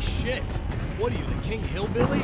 shit! What are you, the King Hillbilly?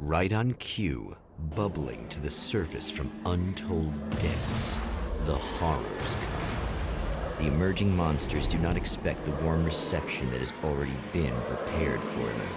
Right on cue, bubbling to the surface from untold depths, the horrors come. The emerging monsters do not expect the warm reception that has already been prepared for them.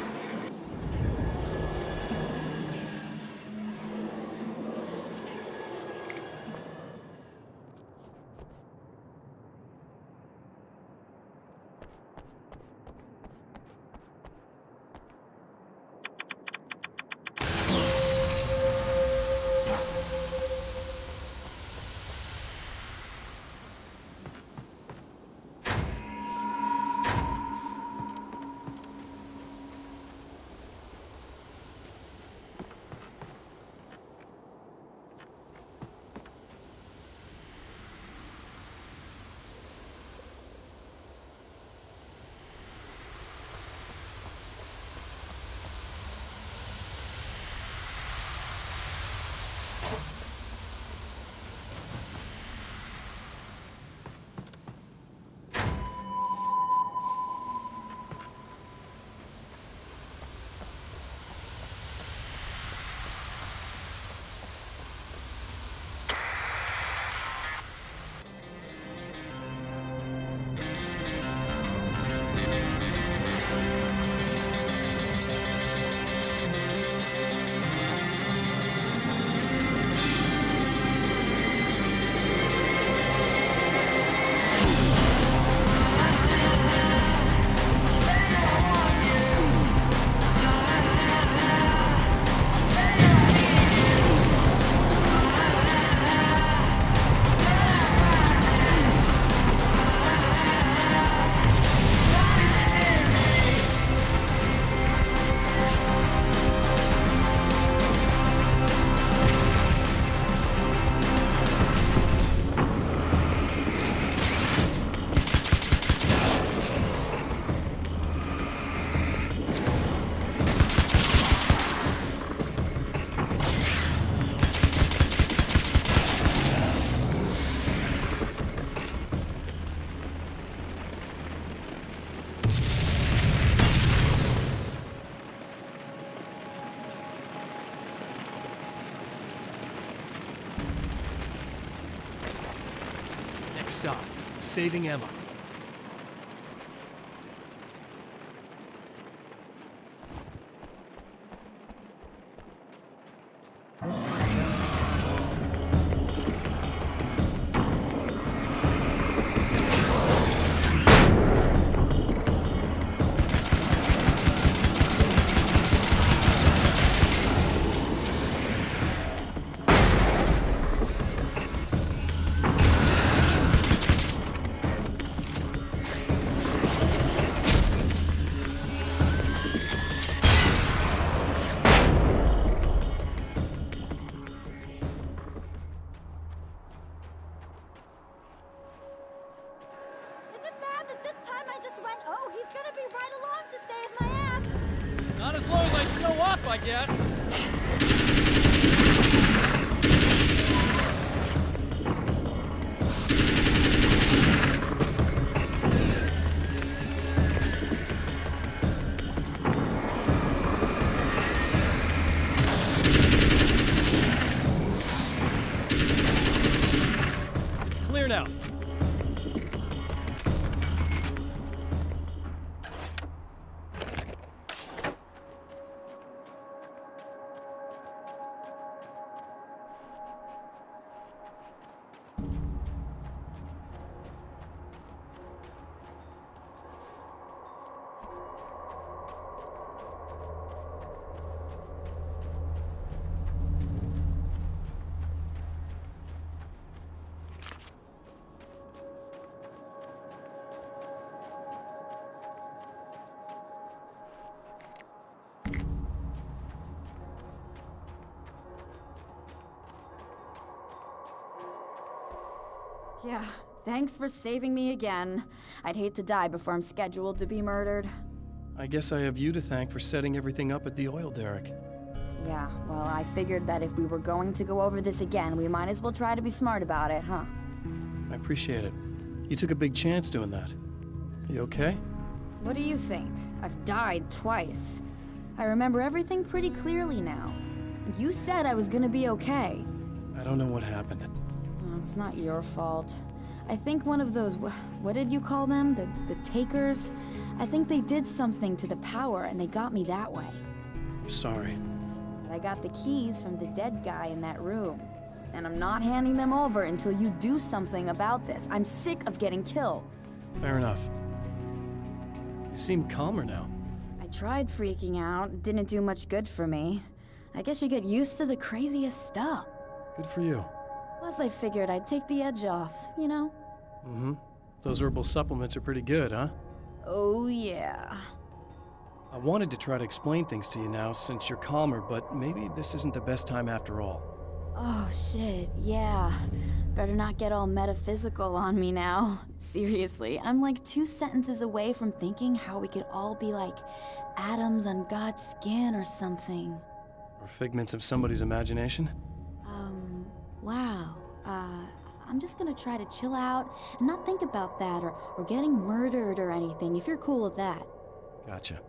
Next stop, saving Emma. Not as long as I show up, I guess. It's clear now. Yeah, thanks for saving me again. I'd hate to die before I'm scheduled to be murdered. I guess I have you to thank for setting everything up at the oil derrick. Yeah, well, I figured that if we were going to go over this again, we might as well try to be smart about it, huh? I appreciate it. You took a big chance doing that. You okay? What do you think? I've died twice. I remember everything pretty clearly now. You said I was gonna be okay. I don't know what happened. Well, it's not your fault. I think one of those, what did you call them? The takers? I think they did something to the power and they got me that way. I'm sorry. But I got the keys from the dead guy in that room. And I'm not handing them over until you do something about this. I'm sick of getting killed. Fair enough. You seem calmer now. I tried freaking out. It didn't do much good for me. I guess you get used to the craziest stuff. Good for you. Plus, I figured I'd take the edge off, you know? Mm-hmm. Those herbal supplements are pretty good, huh? Oh, yeah. I wanted to try to explain things to you now since you're calmer, but maybe this isn't the best time after all. Oh, shit, yeah. Better not get all metaphysical on me now. Seriously, I'm like 2 sentences away from thinking how we could all be like atoms on God's skin or something. Or figments of somebody's imagination? Wow. I'm just gonna try to chill out and not think about that or getting murdered or anything, if you're cool with that. Gotcha.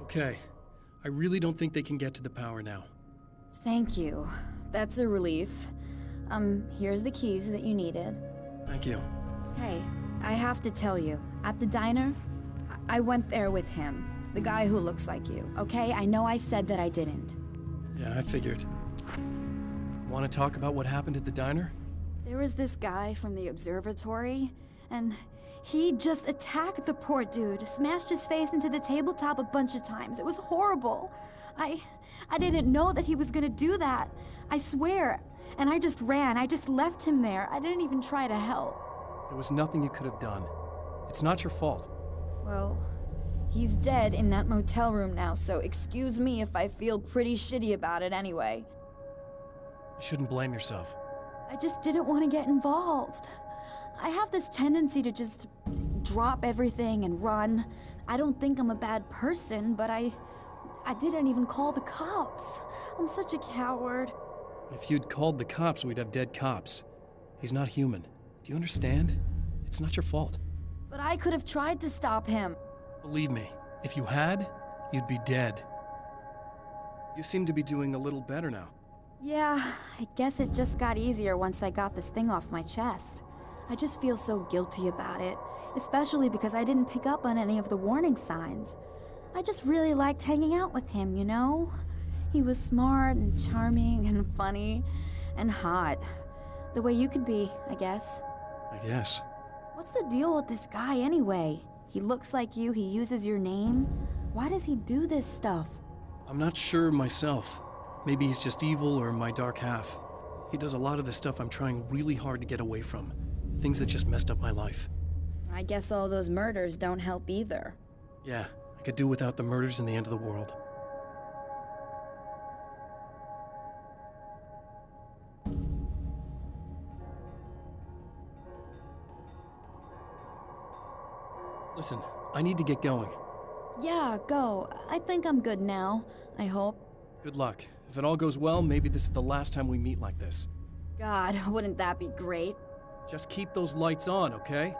Okay. I really don't think they can get to the power now. Thank you. That's a relief. Here's the keys that you needed. Thank you. Hey, I have to tell you, at the diner, I went there with him. The guy who looks like you, okay? I know I said that I didn't. Yeah, I figured. Want to talk about what happened at the diner? There was this guy from the observatory, and he just attacked the poor dude, smashed his face into the tabletop a bunch of times. It was horrible. I didn't know that he was gonna do that. I swear. And I just ran. I just left him there. I didn't even try to help. There was nothing you could have done. It's not your fault. Well, he's dead in that motel room now, so excuse me if I feel pretty shitty about it anyway. You shouldn't blame yourself. I just didn't want to get involved. I have this tendency to just drop everything and run. I don't think I'm a bad person, but I didn't even call the cops. I'm such a coward. If you'd called the cops, we'd have dead cops. He's not human. Do you understand? It's not your fault. But I could have tried to stop him. Believe me, if you had, you'd be dead. You seem to be doing a little better now. Yeah, I guess it just got easier once I got this thing off my chest. I just feel so guilty about it, especially because I didn't pick up on any of the warning signs. I just really liked hanging out with him, you know? He was smart and charming and funny and hot. The way you could be, I guess. I guess. What's the deal with this guy anyway? He looks like you, he uses your name. Why does he do this stuff? I'm not sure myself. Maybe he's just evil or my dark half. He does a lot of the stuff I'm trying really hard to get away from. Things that just messed up my life. I guess all those murders don't help either. Yeah, I could do without the murders and the end of the world. Listen, I need to get going. Yeah, go. I think I'm good now. I hope. Good luck. If it all goes well, maybe this is the last time we meet like this. God, wouldn't that be great? Just keep those lights on, okay?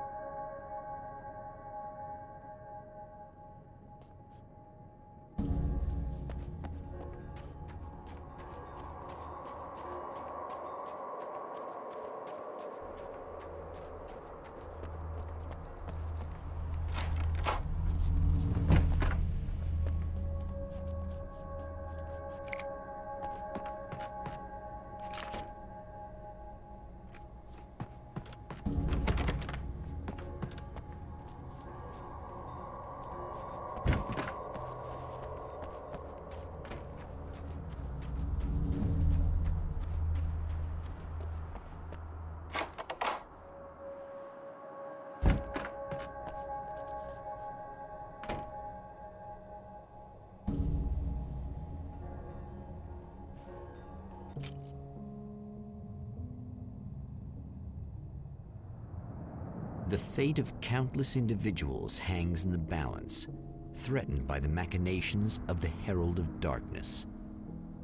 The fate of countless individuals hangs in the balance, threatened by the machinations of the Herald of Darkness.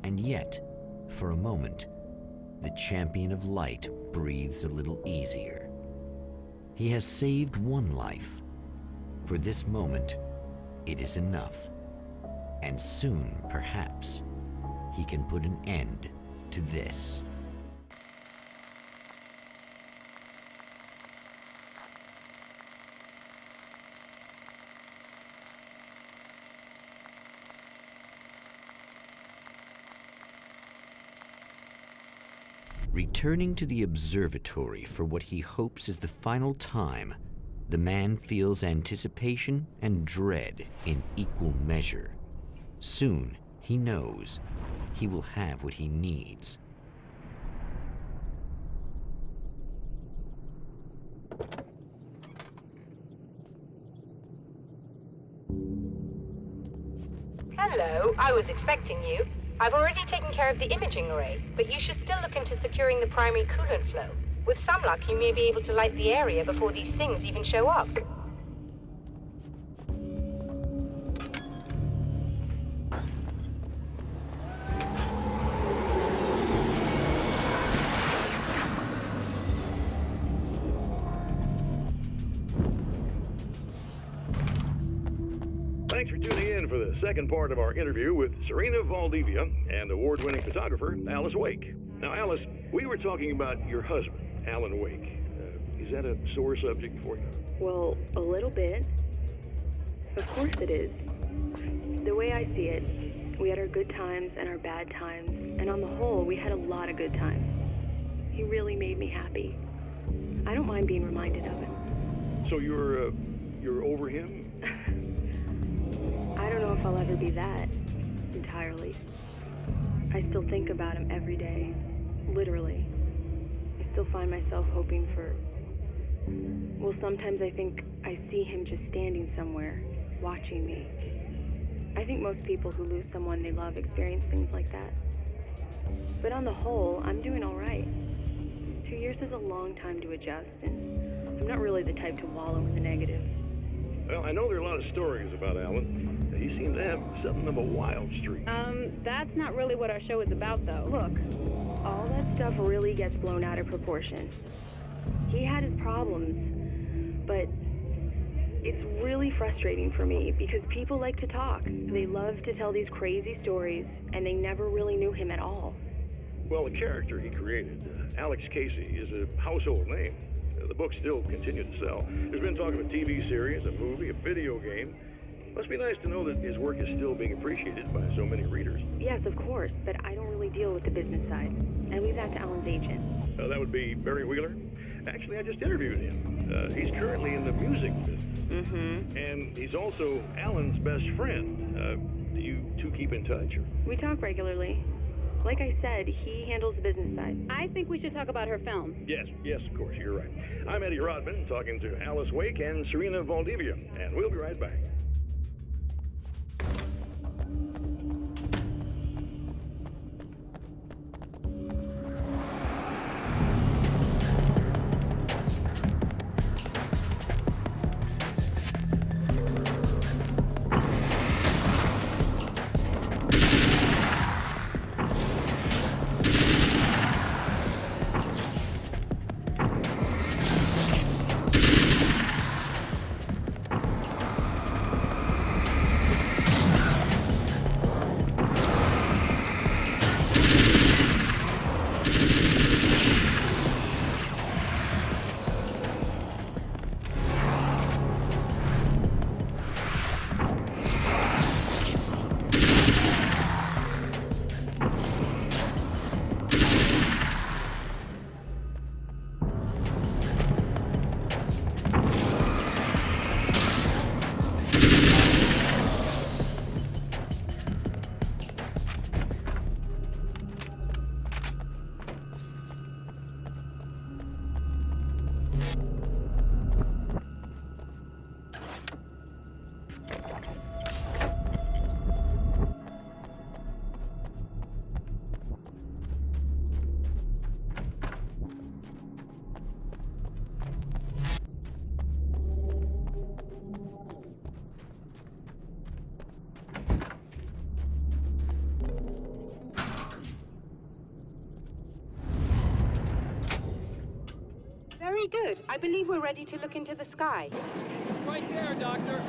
And yet, for a moment, the Champion of Light breathes a little easier. He has saved one life. For this moment, it is enough. And soon, perhaps, he can put an end to this. Returning to the observatory for what he hopes is the final time, the man feels anticipation and dread in equal measure. Soon, he knows, he will have what he needs. Hello, I was expecting you. I've already taken care of the imaging array, but you should still look into securing the primary coolant flow. With some luck, you may be able to light the area before these things even show up. Thanks for tuning in for the second part of our interview with Serena Valdivia and award-winning photographer Alice Wake. Now, Alice, we were talking about your husband, Alan Wake. Is that a sore subject for you? Well, a little bit. Of course it is. The way I see it, we had our good times and our bad times, and on the whole, we had a lot of good times. He really made me happy. I don't mind being reminded of him. So you're over him? I don't know if I'll ever be that, entirely. I still think about him every day, literally. I still find myself hoping for... Well, sometimes I think I see him just standing somewhere, watching me. I think most people who lose someone they love experience things like that. But on the whole, I'm doing all right. 2 years is a long time to adjust, and I'm not really the type to wallow in the negative. Well, I know there are a lot of stories about Alan. He seemed to have something of a wild streak. That's not really what our show is about, though. Look, all that stuff really gets blown out of proportion. He had his problems, but it's really frustrating for me because people like to talk. They love to tell these crazy stories, and they never really knew him at all. Well, the character he created, Alex Casey, is a household name. The books still continue to sell. There's been talk of a TV series, a movie, a video game. Must be nice to know that his work is still being appreciated by so many readers. Yes, of course, but I don't really deal with the business side. I leave that to Alan's agent. That would be Barry Wheeler. Actually, I just interviewed him. He's currently in the music business. Mm-hmm. And he's also Alan's best friend. Do you two keep in touch? Or? We talk regularly. Like I said, he handles the business side. I think we should talk about her film. Yes, of course, you're right. I'm Eddie Rodman, talking to Alice Wake and Serena Valdivia, and we'll be right back. good. I believe we're ready to look into the sky. Right there, Doctor.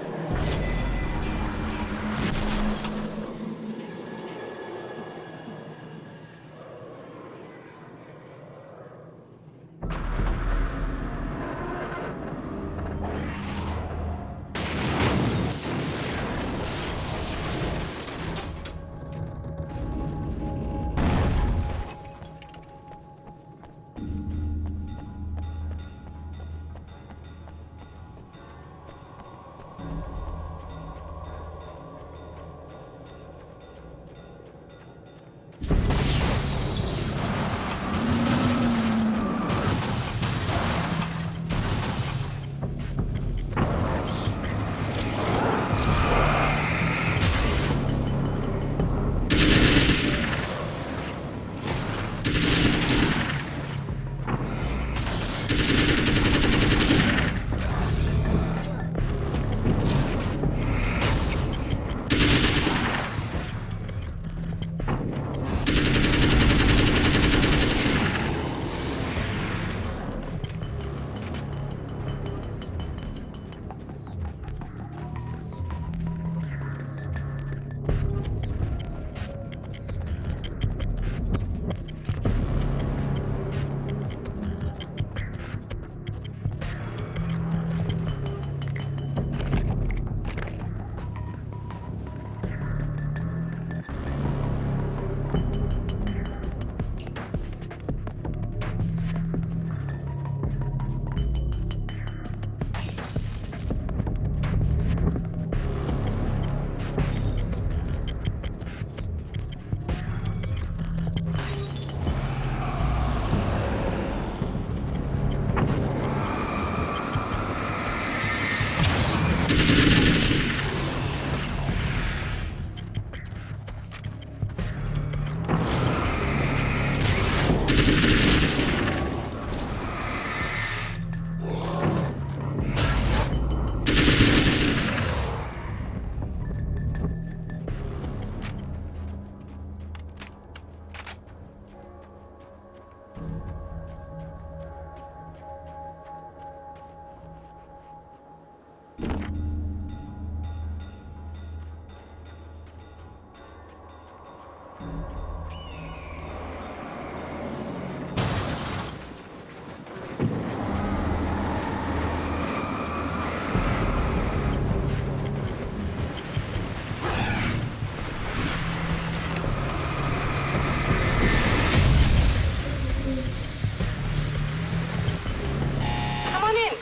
Come on in.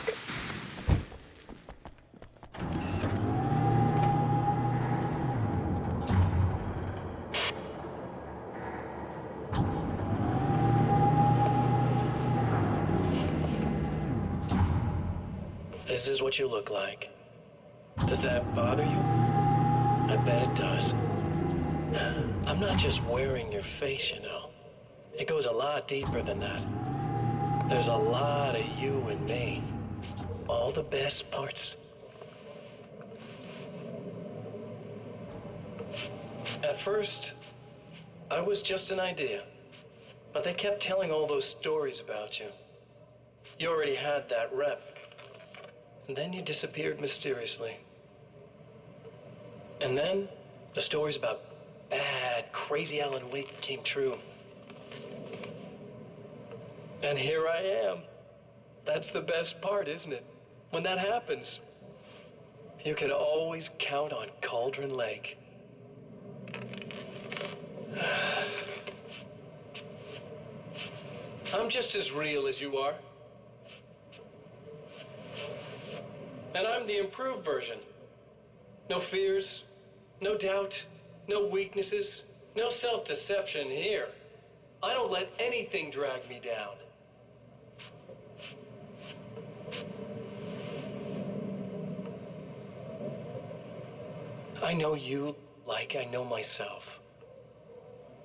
This is what you look like. Does that bother you? I bet it does. I'm not just wearing your face, you know. It goes a lot deeper than that. There's a lot of you and me. All the best parts. At first, I was just an idea. But they kept telling all those stories about you. You already had that rep. And then you disappeared mysteriously. And then the stories about bad, crazy Alan Wake came true. And here I am. That's the best part, isn't it? When that happens, you can always count on Cauldron Lake. I'm just as real as you are. And I'm the improved version. No fears, no doubt, no weaknesses, no self-deception here. I don't let anything drag me down. I know you like I know myself.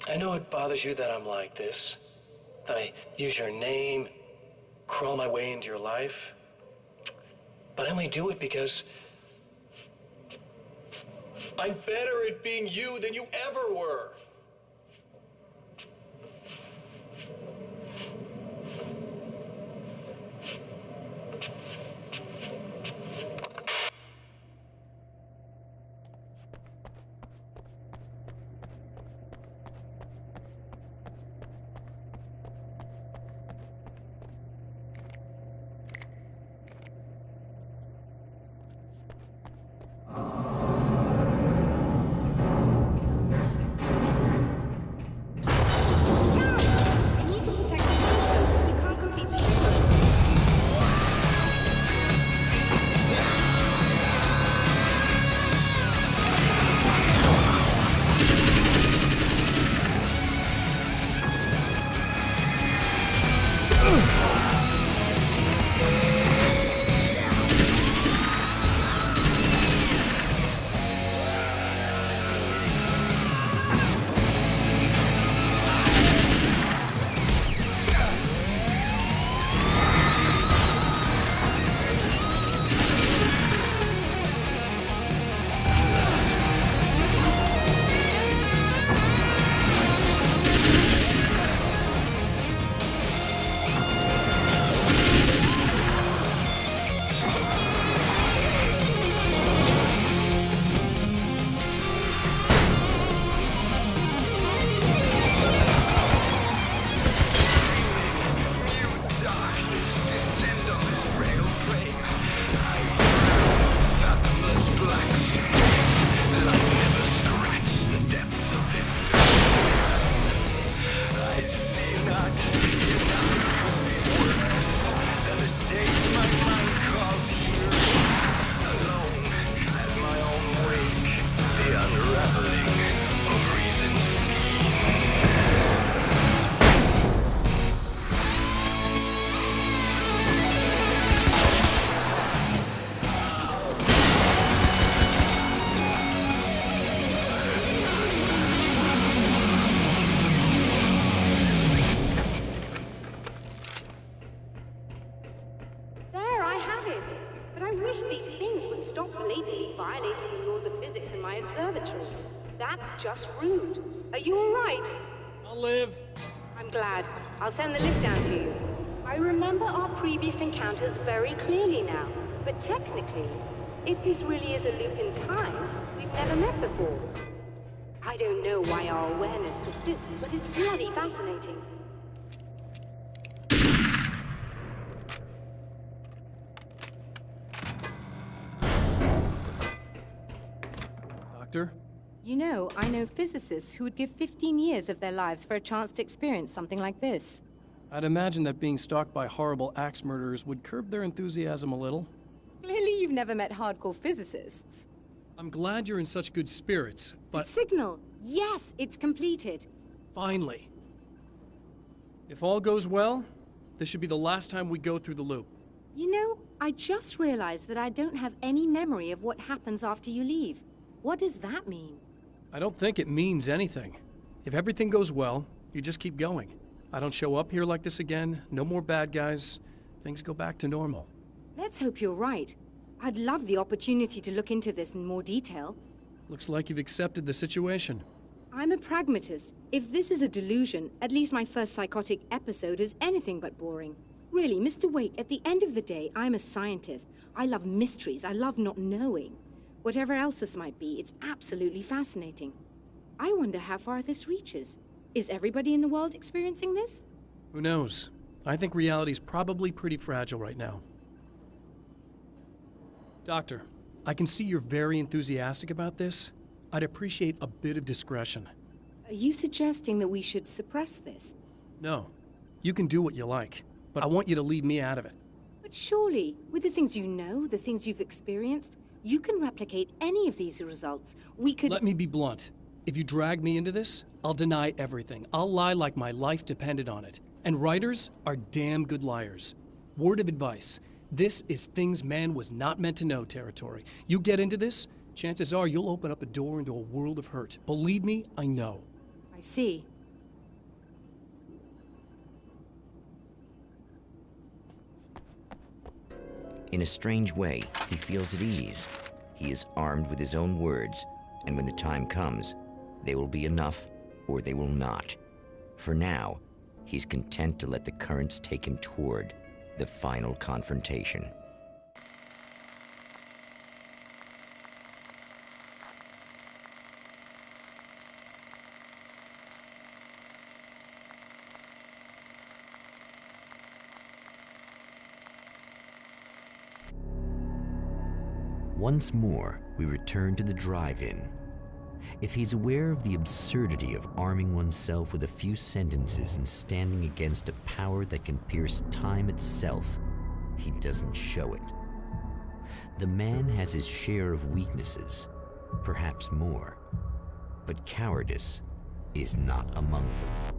I know it bothers you that I'm like this, that I use your name, crawl my way into your life. But I only do it because I'm better at being you than you ever were. violating the laws of physics in my observatory. That's just rude. Are you all right? I'll live. I'm glad. I'll send the lift down to you. I remember our previous encounters very clearly now, but technically, if this really is a loop in time, we've never met before. I don't know why our awareness persists, but it's bloody fascinating. Doctor? You know, I know physicists who would give 15 years of their lives for a chance to experience something like this. I'd imagine that being stalked by horrible axe murderers would curb their enthusiasm a little. Clearly you've never met hardcore physicists. I'm glad you're in such good spirits, The but signal! Yes, it's completed. finally. If all goes well, this should be the last time we go through the loop. You know, I just realized that I don't have any memory of what happens after you leave. What does that mean? I don't think it means anything. If everything goes well, you just keep going. I don't show up here like this again, no more bad guys. Things go back to normal. Let's hope you're right. I'd love the opportunity to look into this in more detail. Looks like you've accepted the situation. I'm a pragmatist. If this is a delusion, at least my first psychotic episode is anything but boring. Really, Mr. Wake, at the end of the day, I'm a scientist. I love mysteries. I love not knowing. Whatever else this might be, it's absolutely fascinating. I wonder how far this reaches. Is everybody in the world experiencing this? Who knows? I think reality's probably pretty fragile right now. Doctor, I can see you're very enthusiastic about this. I'd appreciate a bit of discretion. Are you suggesting that we should suppress this? No, you can do what you like, but I want you to leave me out of it. But surely, with the things you know, the things you've experienced, you can replicate any of these results. We could— Let me be blunt. If you drag me into this, I'll deny everything. I'll lie like my life depended on it. And writers are damn good liars. Word of advice. This is things man was not meant to know territory. You get into this, chances are you'll open up a door into a world of hurt. Believe me, I know. I see. In a strange way, he feels at ease. He is armed with his own words, and when the time comes, they will be enough or they will not. For now, he's content to let the currents take him toward the final confrontation. Once more, we return to the drive-in. If he's aware of the absurdity of arming oneself with a few sentences and standing against a power that can pierce time itself, he doesn't show it. The man has his share of weaknesses, perhaps more, but cowardice is not among them.